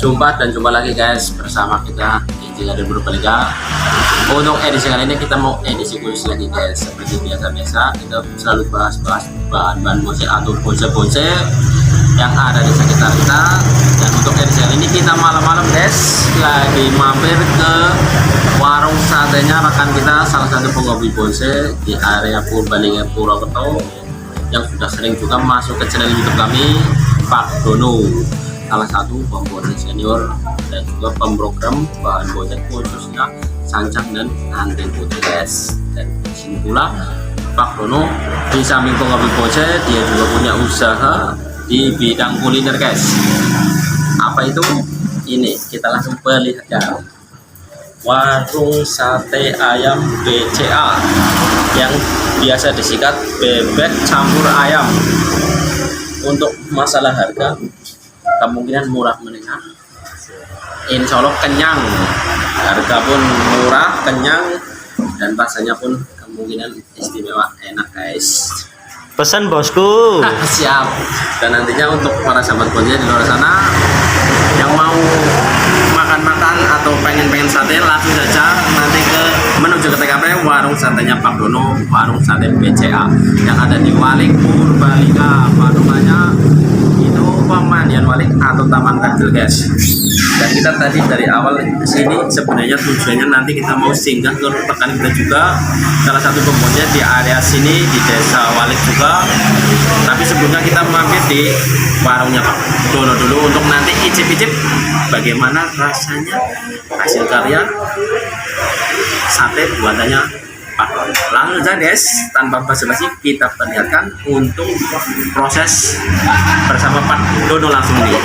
jumpa lagi guys bersama kita di Garden Purbalingga. Untuk edisi kali ini kita mau edisi khusus lagi guys. Seperti biasa kita selalu bahas-bahas bahan-bahan bonsai atau bonsai yang ada di sekitar kita. Dan untuk edisi kali ini kita malam-malam guys lagi mampir ke warung satenya rekan kita, salah satu penghobi bonsai di area Purbalingga Purwokerto yang sudah sering juga masuk ke channel YouTube kami, Pak Dono, salah satu pembonsai senior dan juga pemrogram bahan bonsai khususnya sancang dan anting putih guys. Dan di sini pula Pak Dono di samping penghobi bonsai dia juga punya usaha di bidang kuliner guys. Apa itu? Ini kita langsung perlihatkan. Warung sate ayam BCA yang biasa disingkat bebek campur ayam. Untuk masalah harga kemungkinan murah menengah, insya Allah kenyang, harga pun murah, kenyang, dan rasanya pun kemungkinan istimewa, enak guys. Pesan bosku. Siap. Dan nantinya untuk para sahabat bonsai di luar sana yang mau makan-makan atau pengen sate, langsung saja nanti menuju ke TKP warung satenya Pak Dono, warung sate BCA yang ada di Walik Purbalingga. Warungannya itu Pemandian Walik atau Taman Kecil guys. Dan kita tadi dari awal kesini sebenarnya tujuannya nanti kita mau singgah ke rekan kita juga, salah satu pembonsai di area sini di desa Walik juga. Tapi sebelumnya kita mampir di warungnya Pak Dono dulu untuk nanti icip-icip bagaimana rasanya hasil karya sate buatannya Pak Dono. Langsung saja guys, tanpa basa-basi kita perlihatkan untuk proses bersama Pak Dono langsung nih.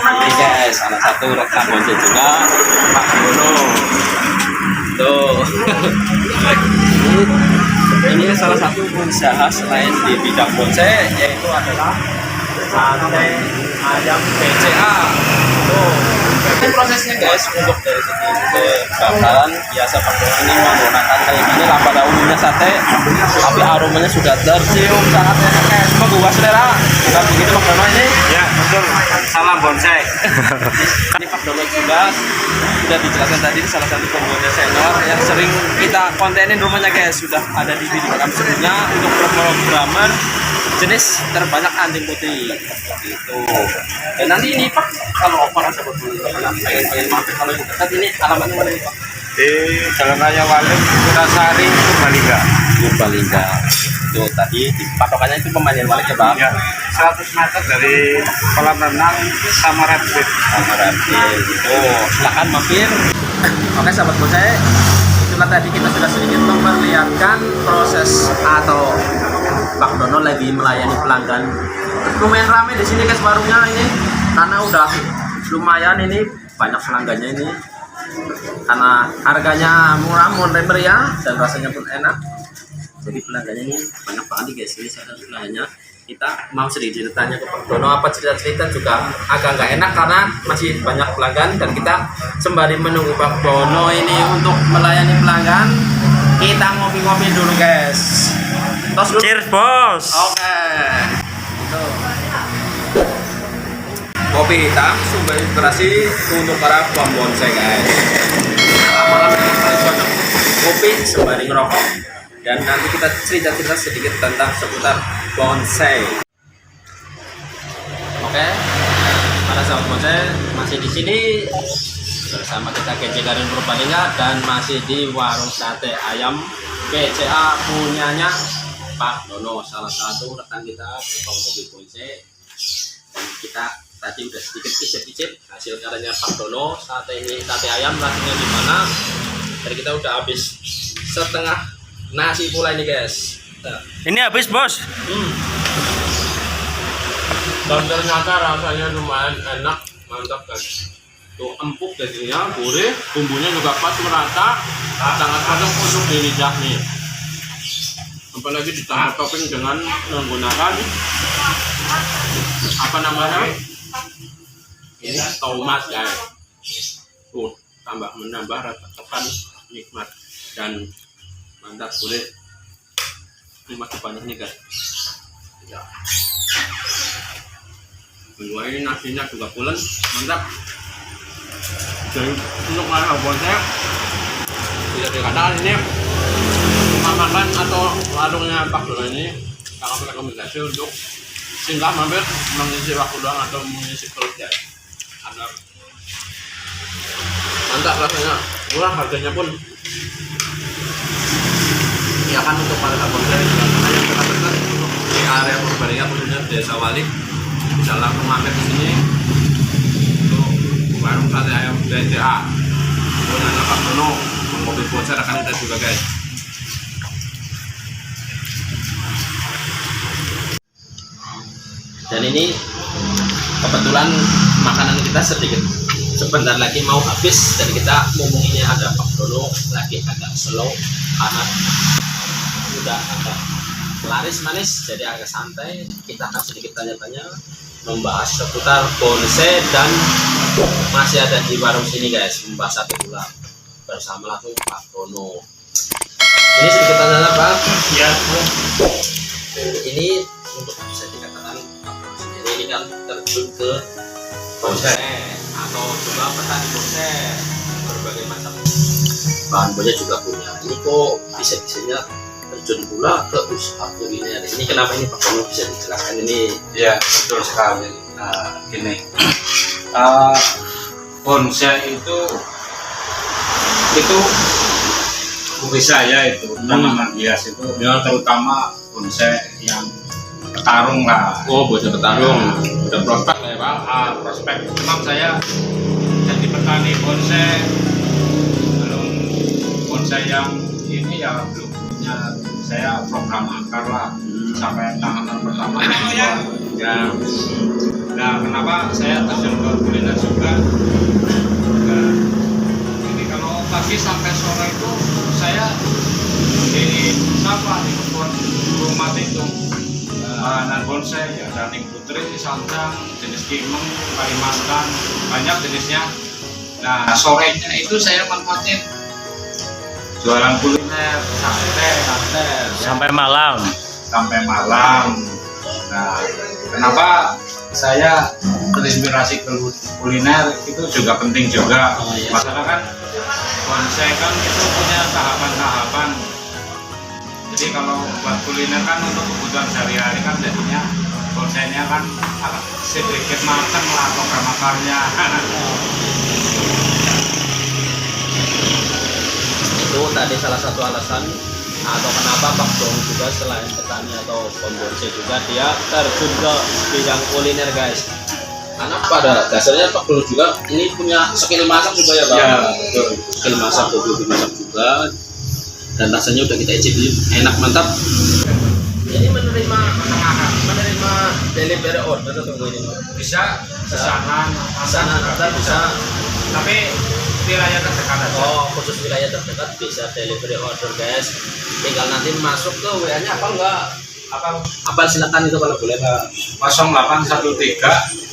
Oke guys, salah satu rekan bonsai juga Pak Dono. Tuh. Ini salah satu usaha selain di bidang bonsai, yaitu adalah sate ayam BCA. Tuh. Ini prosesnya guys, untuk dari segi kebakaran biasa Pak Dono ini menggunakan kayak gini lah pada umumnya sate, tapi aromanya sudah tercium sangat enak guys. Semoga selera. Bukan begitu Pak Dono ini? Ya betul. Salam bonsai. Ini Pak Dono juga sudah dijelaskan tadi, salah satu pembonsai senior yang sering kita kontenin rumahnya guys, sudah ada di video kami sebelumnya untuk programmer jenis terbanyak anting putih itu. Dan nanti ini Pak, kalau para sahabat pengen mampir kalau yang dekat ini alamatnya mana nih Pak? Di Jalan Raya Walik Purasari Purbalingga. Purbalingga. Tuh tadi di patokannya itu Pemandian Walik ya Pak? Ya, 100 meter dari kolam renang sama reptil. Sama reptil gitu. Silakan mampir. Oke sahabat bonsai, itulah tadi kita sudah sedikit memperlihatkan proses atau Pak Dono lagi melayani pelanggan. Lumayan ramai di sini guys warungnya ini, karena udah lumayan ini banyak pelanggannya ini. Karena harganya murah, meriah, dan rasanya pun enak. Jadi pelanggannya ini banyak banget guys. Ini salah satu pelanggannya. Kita mau sedikit tanya ke Pak Dono, apa cerita-cerita juga agak nggak enak karena masih banyak pelanggan, dan kita sembari menunggu Pak Dono ini untuk melayani pelanggan, kita ngopi-ngopi dulu guys. Tos dulu. Cheers bos. Oke. Tuh. Kopi hitam sumber inspirasi untuk para pembonsai guys. Malam ini paling cocok kopi sembari ngerokok. Dan nanti kita cerita-cerita sedikit tentang seputar bonsai. Oke, para sahabat bonsai masih di sini bersama kita Garden Purbalingga dan masih di warung sate ayam BCA punyanya Pak Dono, salah satu rekan kita penghobi bonsai. Dan kita tadi udah sedikit icip-icip hasil karyanya Pak Dono, sate ayam rasanya gimana. Tadi kita udah habis setengah nasi pula ini guys. Nah. Ini habis bos. Dan ternyata rasanya lumayan enak, mantap guys. Tuh empuk dagingnya, gurih, bumbunya juga pas merata, sangat cocok untuk di lidah nih. Apalagi ditambah topping dengan menggunakan apa namanya? Ini tomat guys. Tuh tambah menambah rasa tekan nikmat dan mantap, boleh terima kasih banyak nih guys. Ya. Kedua ini nasinya juga pulen, mantap. Jadi untuk bonsai tidak dikatakan ini makan atau warungnya Pak Dono ini sangat rekomendasi untuk singgah mampir mengisi waktu doang atau mengisi perut ya. Ada mantap rasanya, murah harganya pun. Ya kan untuk para bonsai yang dekat-dekat di area Purbalingga khususnya Desa Wali bisa langsung mampir di sini untuk warung sate ayam BCA. Kemudian Pak Dono mobil bonsai akan kita juga guys. Dan ini kebetulan makanan kita sedikit sebentar lagi mau habis, dan kita ngomonginnya ada Pak Dono lagi agak slow karena udah agak laris manis, jadi agak santai. Kita akan sedikit tanya-tanya membahas seputar bonsai dan masih ada di warung sini guys, membahas sate tulang bersama langsung Pak Dono. Ini sedikit tanya Pak. Ya. Ini untuk bisa dikatakan Pak Dono sendiri ini kan terjun ke bonsai atau juga petani bonsai, berbagai macam bahan bonsai juga punya. Ini kok bisa-bisanya terjun pula ke usaha kuliner. Ini kenapa ini Pak Dono, bisa dijelaskan ini? Ya, betul sekali. Nah, gini, bonsai itu hobi saya itu, tanaman hias itu, ya, terutama bonsai yang petarung lah. Oh, bonsai petarung, udah prospek lah ya Pak. Prospek. Memang saya jadi petani bonsai, belum bonsai yang ini ya belum punya. Saya program akar lah sampai tahanan pertama ya. Nah, kenapa saya terjun ke kuliner juga? Nah, ini kalau pagi sampai sore itu saya di sapa di kebun rumah itu makanan bonsai ya, Daning Putri, Santang, jenis Kimeng, Kalimantan, banyak jenisnya. Nah, sorenya itu saya manfaatin jualan kuliner sampai malam. Nah, kenapa saya terinspirasi ke kuliner itu juga penting juga. Masalah kan bonsai kan itu punya tahapan-tahapan. Jadi kalau buat kuliner kan untuk kebutuhan sehari-hari kan jadinya bonsainya kan sedikit matang lah program-programnya. Itu tadi salah satu alasan atau kenapa Pak Dono juga selain petani atau pembonsai juga dia terjun ke bidang kuliner guys. Karena pada dasarnya Pak Dono juga ini punya skill masak juga ya Pak. Ya, betul. Skill masak, hobi masak juga, dan rasanya udah kita icip, enak mantap. Ini menerima delivery order atau ini Bisa pesanan atau bisa, tapi wilayah terdekat aja. oh khusus wilayah terdekat bisa delivery order guys. Tinggal nanti masuk ke WA-nya apa enggak? Apa silakan itu kalau boleh Pak. 0813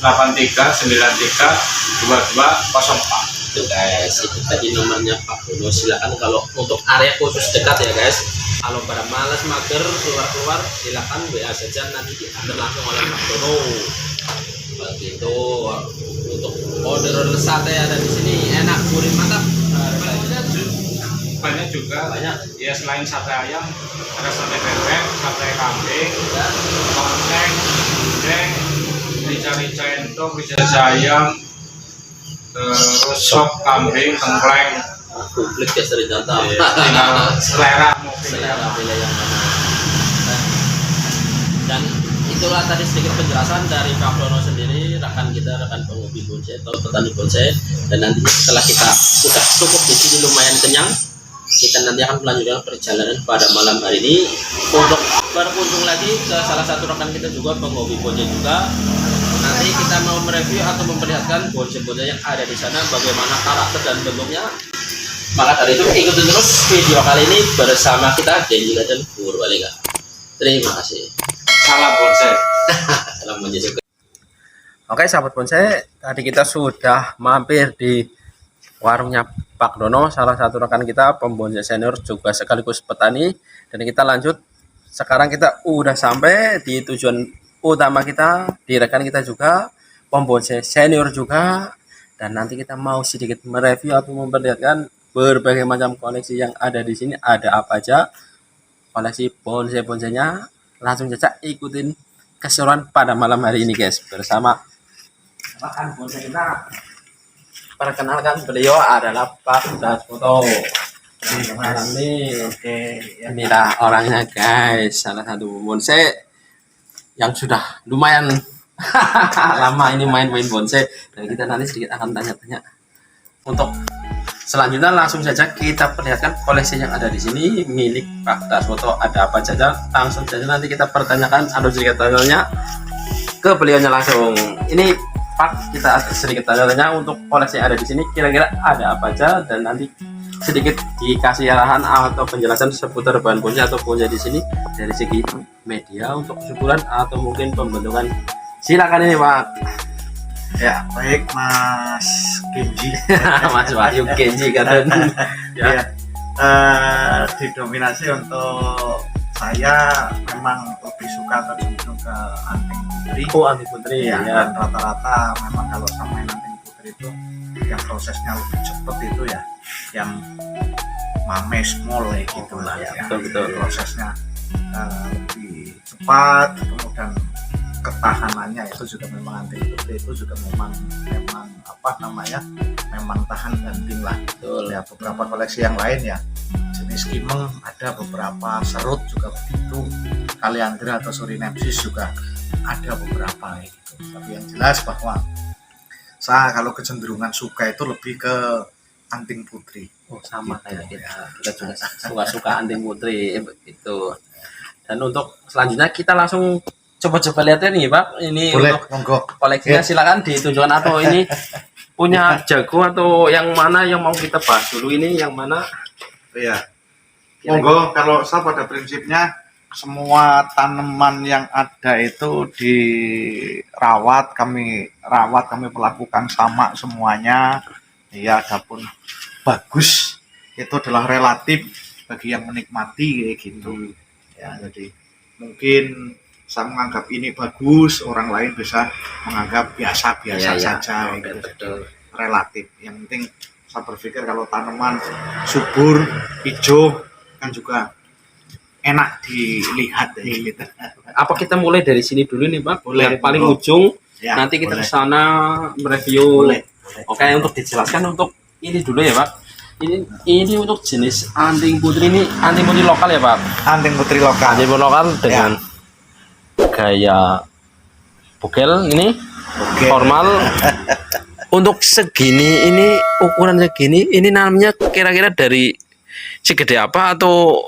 83 93 2204. Itu guys, itu tadi nomornya Pak Dono. Silakan kalau untuk area khusus dekat ya guys. Kalau pada malas mager keluar silakan WA saja, nanti diantar langsung oleh Pak Dono. Begitu. Untuk order sate ada di sini, enak, gurih, mantap. Banyak juga, Banyak. ya selain sate ayam ada sate bebek, sate kambing, tongseng, gudeg, rica-rica entok, rica ayam, terus sop kambing, tengkleng. Komplit ya ternyata. Tinggal selera mau pilih Selera apa. pilih yang mana. Nah, dan itulah tadi sedikit penjelasan dari Pak Dono sendiri, rekan penghobi bonsai atau petani bonsai. Dan nantinya setelah kita sudah cukup di sini lumayan kenyang, kita nanti akan melanjutkan perjalanan pada malam hari ini untuk berkunjung lagi ke salah satu rekan kita juga penghobi bonsai juga. Nanti kita mau mereview atau memperlihatkan bonsai-bonsai yang ada di sana, bagaimana karakter dan bentuknya. Maka dari itu ikutin terus video kali ini bersama kita Denji dan Purbalingga. Terima kasih. Salam bonsai. Salam bonsai. Oke sahabat bonsai, tadi kita sudah mampir di warungnya Pak Dono, salah satu rekan kita pembonsai senior juga sekaligus petani. Dan kita lanjut, sekarang kita udah sampai di tujuan utama kita, di rekan kita juga pembonsai senior juga, dan nanti kita mau sedikit mereview atau memperlihatkan berbagai macam koleksi yang ada di sini, ada apa aja koleksi bonsai-bonsainya. Langsung saja ikutin keseruan pada malam hari ini guys bersama rekan bonsai kita. Perkenalkan, beliau adalah Pak Daskoto. Ini Oke, ya. inilah orangnya guys, salah satu bonsai yang sudah lumayan lama ini main-main bonsai, dan kita nanti sedikit akan tanya-tanya. Untuk selanjutnya langsung saja kita perlihatkan koleksi yang ada di sini milik Pak Daskoto, ada apa saja. Langsung saja nanti kita pertanyakan atau sedikit tanya ke beliaunya langsung. Ini Pak, kita sedikit tanya-tanya untuk koleksi yang ada di sini kira-kira ada apa aja, dan nanti sedikit dikasih arahan atau penjelasan seputar bahan bonsai atau bonsai di sini dari segi media untuk kesuburan atau mungkin pembentukan. Silakan ini Pak. Ya, baik Mas Kenji. Mas Wahyu Kenji kata. Ya, didominasi untuk saya memang lebih suka terjun ke anting putri. Oh, anting putri Ya, ya. dan rata-rata memang kalau sama anting putri itu yang prosesnya lebih cepat itu ya, yang mame small ya gitu lah ya. Betul. Prosesnya lebih cepat, kemudian ketahanannya itu juga memang anting putri itu juga memang apa namanya, memang tahan banting lah. Betul. Ya, beberapa koleksi yang lain ya jenis kimeng ada, beberapa serut juga begitu, kaliandra atau surinensis juga ada beberapa gitu. Tapi yang jelas bahwa saya kalau kecenderungan suka itu lebih ke anting putri. Oh, sama Gitu, kayak kita. ya. Kita juga suka anting putri begitu. Dan untuk selanjutnya kita langsung coba-coba lihat nih Pak. Ini Boleh, untuk monggo. koleksinya Ya. silakan ditunjukkan, atau ini punya jago atau yang mana yang mau kita bahas dulu, ini yang mana? Iya. Monggo, kalau saya pada prinsipnya semua tanaman yang ada itu kami perlakukan sama semuanya. Ya, adapun bagus itu adalah relatif bagi yang menikmati kayak gitu. Ya, jadi mungkin saya menganggap ini bagus, orang lain bisa menganggap biasa-biasa Iya, saja gitu. betul. Relatif. Yang penting saya berpikir kalau tanaman subur, hijau kan juga enak dilihat ya, gitu. Apa kita mulai dari sini dulu nih Pak? Boleh, Yang paling monggo. ujung. Ya, Nanti kita boleh. ke sana mereview. Boleh. Oke, untuk dijelaskan untuk ini dulu ya Pak. Ini untuk jenis anting putri, ini anting putri lokal ya Pak. Anting putri lokal. Anting putri lokal dengan gaya bugel ini Oke. formal. Untuk segini, ini ukuran segini, ini namanya kira-kira dari segede apa, atau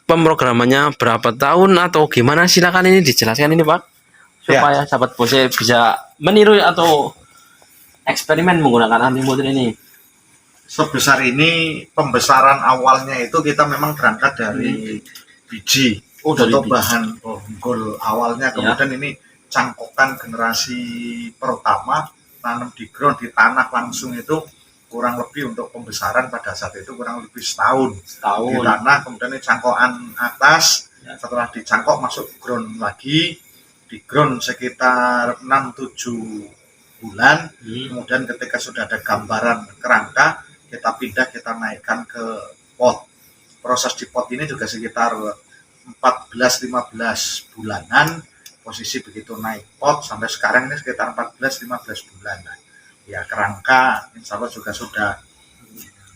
pemrogramannya berapa tahun atau gimana? Silakan ini dijelaskan ini Pak, supaya sahabat bonsai bisa meniru atau eksperimen menggunakan anting putri ini. Sebesar ini pembesaran awalnya itu kita memang berangkat dari biji. Oh, dari untuk biji. bahan bonggol awalnya, kemudian ini cangkokan generasi pertama tanam di ground di tanah langsung itu kurang lebih untuk pembesaran pada saat itu kurang lebih setahun di tanah, kemudian ini cangkokan atas, setelah dicangkok masuk ground lagi, di ground sekitar 6-7 bulan, kemudian ketika sudah ada gambaran kerangka kita pindah, kita naikkan ke pot. Proses di pot ini juga sekitar 14-15 bulanan, posisi begitu naik pot sampai sekarang ini sekitar 14-15 bulan. Nah, ya kerangka insya Allah juga sudah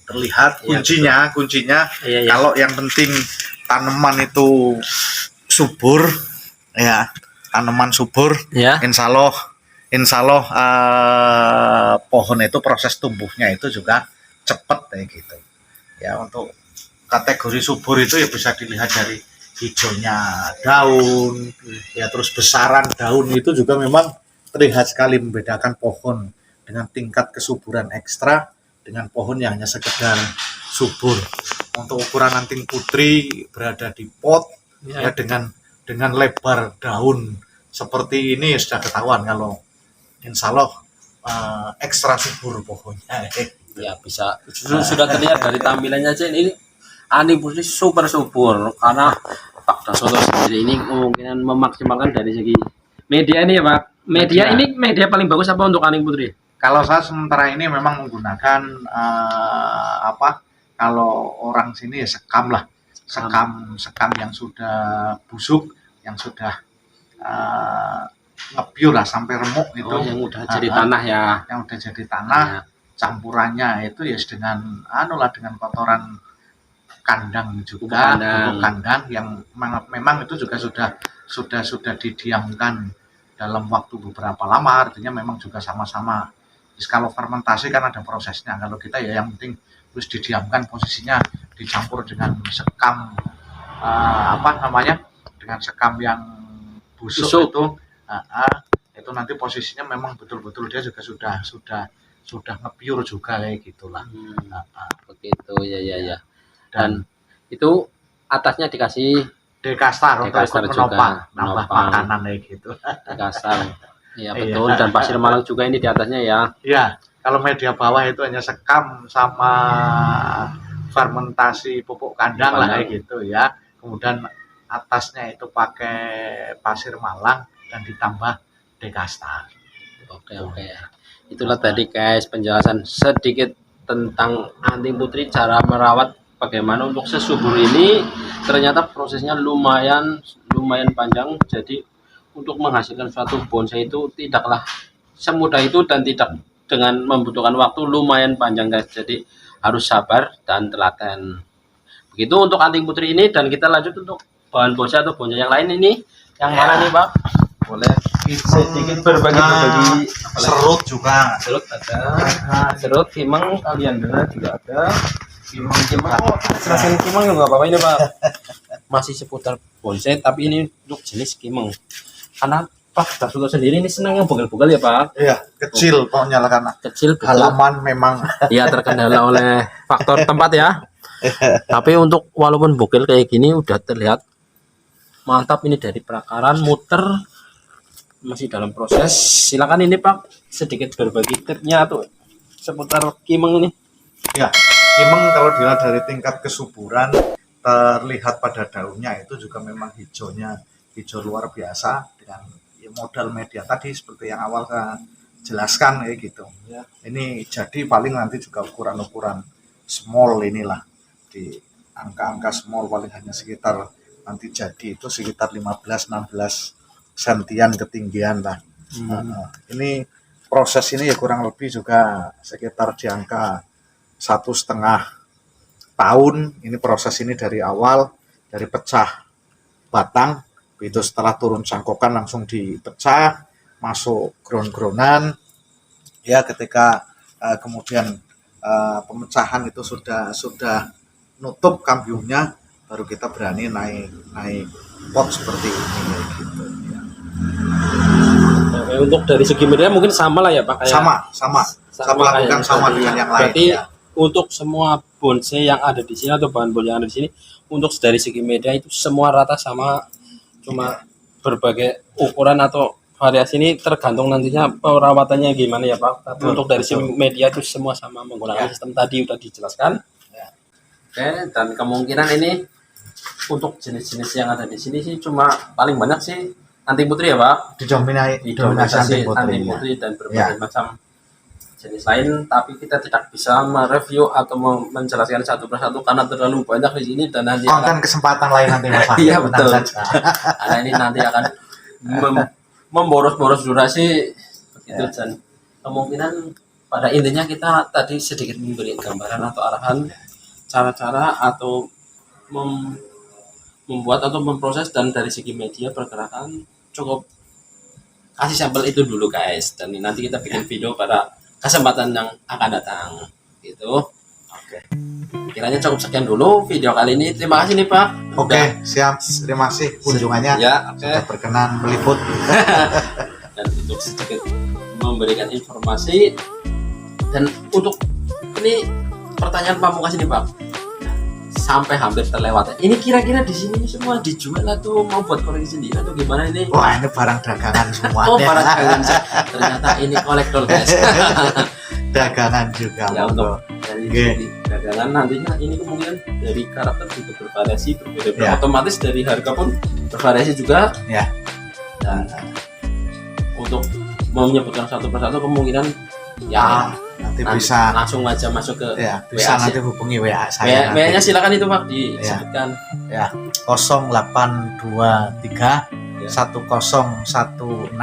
terlihat. Kuncinya Iya. kalau yang penting tanaman itu subur, ya tanaman subur, Ya. insya Allah pohon itu proses tumbuhnya itu juga cepat kayak gitu. Ya, untuk kategori subur itu ya bisa dilihat dari hijaunya daun, ya terus besaran daun itu juga memang terlihat sekali membedakan pohon dengan tingkat kesuburan ekstra dengan pohon yang hanya sekedar subur. Untuk ukuran anting putri berada di pot ya dengan lebar daun seperti ini ya sudah ketahuan kalau insya Allah ekstra subur pohonnya. Ya bisa sudah terlihat dari tampilannya aja, ini anting putri super subur karena Pak Daskoto sendiri ini kemungkinan memaksimalkan dari segi media ini ya Pak, Media ini media paling bagus apa untuk Anting Putri? Kalau saya sementara ini memang menggunakan kalau orang sini ya sekam lah, sekam yang sudah busuk, yang sudah ngebiur lah sampai remuk itu. Oh, yang udah jadi tanah ya. Yang udah jadi tanah, campurannya itu ya dengan kotoran kandang juga, pupuk kandang yang memang itu juga sudah didiamkan dalam waktu beberapa lama, artinya memang juga sama-sama. Kalau fermentasi kan ada prosesnya, kalau kita ya yang penting terus didiamkan, posisinya dicampur dengan sekam dengan sekam yang busuk. Itu nanti posisinya memang betul-betul dia juga sudah ngepiur juga kayak gitulah. Begitu ya. Dan itu atasnya dikasih dekastar untuk juga, nambah makanan kayak gitu. Dekastar. Iya betul. Dan pasir malang juga ini di atasnya ya. Iya, kalau media bawah itu hanya sekam sama fermentasi pupuk kandang lah kayak gitu ya. Kemudian atasnya itu pakai pasir malang dan ditambah dekastar. Oke. Itulah tadi guys penjelasan sedikit tentang Anting Putri, cara merawat bagaimana untuk sesubur ini. Ternyata prosesnya lumayan panjang, jadi untuk menghasilkan suatu bonsai itu tidaklah semudah itu dan tidak dengan membutuhkan waktu lumayan panjang guys, jadi harus sabar dan telaten. Begitu untuk Anting Putri ini, dan kita lanjut untuk bahan bonsai atau bonsai yang lain ini. Yang mana nih Pak? Boleh sedikit berbagi serut juga. Serut ada, serut kimeng kalian dengar juga ada. Kimeng jelasin kimeng nggak apa-apa ini Pak. Masih seputar bonsai tapi ini untuk jenis kimeng. Karena Pak Dasulto sendiri ini senang yang bugel-bugel ya Pak. Iya, kecil pokoknya lah karena kecil betul. Halaman memang ya terkendala oleh faktor tempat ya. Tapi untuk walaupun bugel kayak gini udah terlihat mantap ini dari perakaran muter masih dalam proses. Silakan ini Pak sedikit berbagi tipnya tuh seputar kimeng ini. Ya, kimeng kalau dilihat dari tingkat kesuburan terlihat pada daunnya itu juga memang hijau luar biasa dengan modal media tadi seperti yang awal saya jelaskan kayak gitu. Ya. Ini jadi paling nanti juga ukuran small inilah, di angka-angka small paling hanya sekitar nanti jadi itu sekitar 15-16 sentian ketinggian lah. Ini proses ini ya kurang lebih juga sekitar di angka 1,5 tahun. Ini proses ini dari awal, dari pecah batang, itu setelah turun cangkokan langsung dipecah, masuk ground-groundan. Ya ketika kemudian pemecahan itu sudah nutup kambiumnya, baru kita berani naik pot seperti ini gitu. Ya. Untuk dari segi media mungkin sama lah ya Pak. Sama. Saya melakukan sama dengan yang lain. Berarti ya. Untuk semua bonsai yang ada di sini atau bahan bonsai yang ada di sini, untuk dari segi media itu semua rata sama, cuma berbagai ukuran atau variasi ini tergantung nantinya perawatannya gimana ya Pak. Tapi untuk dari segi media itu semua sama menggunakan sistem tadi udah dijelaskan. Oke, dan kemungkinan ini untuk jenis-jenis yang ada di sini sih cuma paling banyak sih Anting Putri ya Pak. Didominasi Anting Putri dan berbagai macam jenis lain, tapi kita tidak bisa mereview atau menjelaskan satu persatu karena terlalu banyak di sini dan nanti akan kesempatan lain nanti Mas. Iya betul. Karena ini nanti akan memboros-boros durasi begitu dan kemungkinan pada intinya kita tadi sedikit memberi gambaran atau arahan cara-cara atau membuat atau memproses, dan dari segi media pergerakan cukup kasih sampel itu dulu guys, dan nanti kita bikin video pada kesempatan yang akan datang gitu. Oke. Kiranya cukup sekian dulu video kali ini. Terima kasih nih Pak. Oke, siap. Terima kasih kunjungannya. Ya, sudah berkenan meliput. Dan untuk sedikit memberikan informasi, dan untuk ini pertanyaan pamungkas ini Pak. Sampai hampir terlewat. Ini kira-kira di sini semua dijual atau mau buat koleksi sendiri atau gimana ini? Wah, ini barang dagangan semua. Oh, barang dagangan. Ternyata ini kolektor guys. Dagangan juga. Ya untuk dari segi dagangan nantinya ini kemungkinan dari karakter juga bervariasi berbeda. Ya. Otomatis dari harga pun bervariasi juga. Ya. Dan untuk mau menyebutkan satu persatu kemungkinan ya nanti nanti bisa langsung aja masuk ke ya bisa WA nanti hubungi WA saya. WA-nya silakan itu Pak disebutkan. Ya 0823 Ya. 1016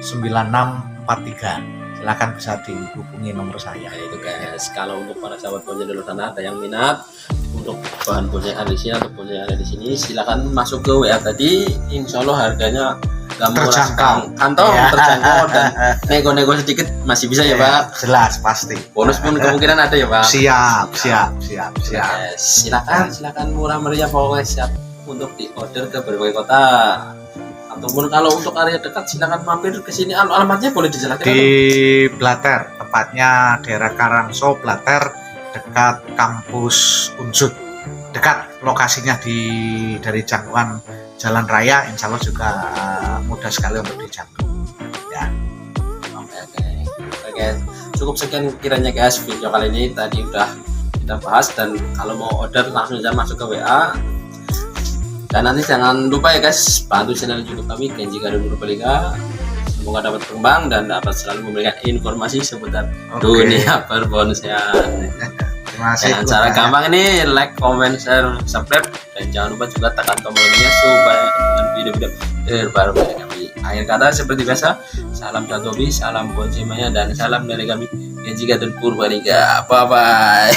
9643. Silakan bisa dihubungi nomor saya. Nah, itu guys, kalau untuk para sahabat bonsai di luar sana ada yang minat untuk bahan bonsai ada di sini atau bonsai yang ada di sini, silakan masuk ke WA tadi. Insya Allah harganya gak murah Terjangkau. kantong, Ya. terjangkau dan nego-nego sedikit masih bisa ya Pak. Jelas pasti. Bonus pun kemungkinan ada ya Pak. Siap. Guys, silakan murah meriah pokoknya siap untuk diorder ke berbagai kota. Ataupun kalau untuk area dekat silakan mampir ke sini. Alamatnya boleh dijelaskan? Di Blater, tepatnya daerah Karangso, Blater, dekat kampus Unsud. Dekat lokasinya dari jangkauan jalan raya, insya Allah juga mudah sekali untuk dijangkau. Ya. Oke. Cukup sekian kiranya guys video kali ini. Tadi udah kita bahas, dan kalau mau order langsung aja masuk ke WA. Dan nanti jangan lupa ya guys, bantu channel YouTube kami Kenji Garden Purbalingga. Semoga dapat berkembang dan dapat selalu memberikan informasi seputar dunia perbonsaian. Terima kasih. Dengan cara gampang ini, like, comment, share, subscribe, dan jangan lupa juga tekan tombol loncengnya supaya dengan video-video terbaru dari kami. Akhir kata seperti biasa, salam satu hobi, salam bonsai mania, dan salam dari kami Kenji Garden Purbalingga. Bye bye.